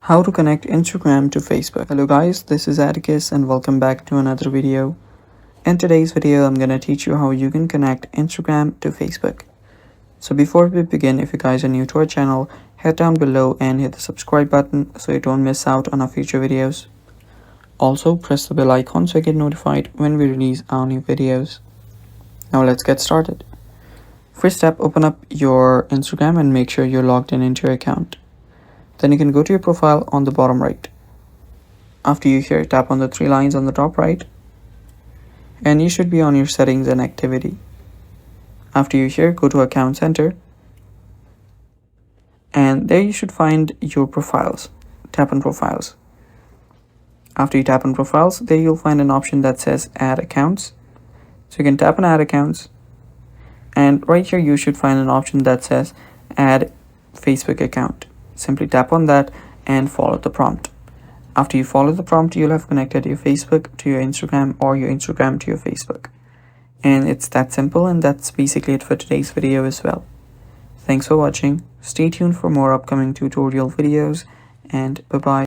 How to connect Instagram to Facebook. Hello guys, this is Atticus and welcome back to another video. In today's video, I'm going to teach you how you can connect Instagram to Facebook. So before we begin, if you guys are new to our channel, head down below and hit the subscribe button so you don't miss out on our future videos. Also, press the bell icon so you get notified when we release our new videos. Now let's get started. First step, open up your Instagram and make sure you're logged in into your account. Then you can go to your profile on the bottom right. After you here, tap on the three lines on the top right, and you should be on your settings and activity. After you here, go to account center, and there you should find your profiles. Tap on profiles. After you tap on profiles, there you'll find an option that says add accounts. So you can tap on add accounts, and right here you should find an option that says add Facebook account. Simply tap on that and follow the prompt. After you follow the prompt, you'll have connected your Facebook to your Instagram or your Instagram to your Facebook. And it's that simple, and that's basically it for today's video as well. Thanks for watching. Stay tuned for more upcoming tutorial videos, and bye-bye.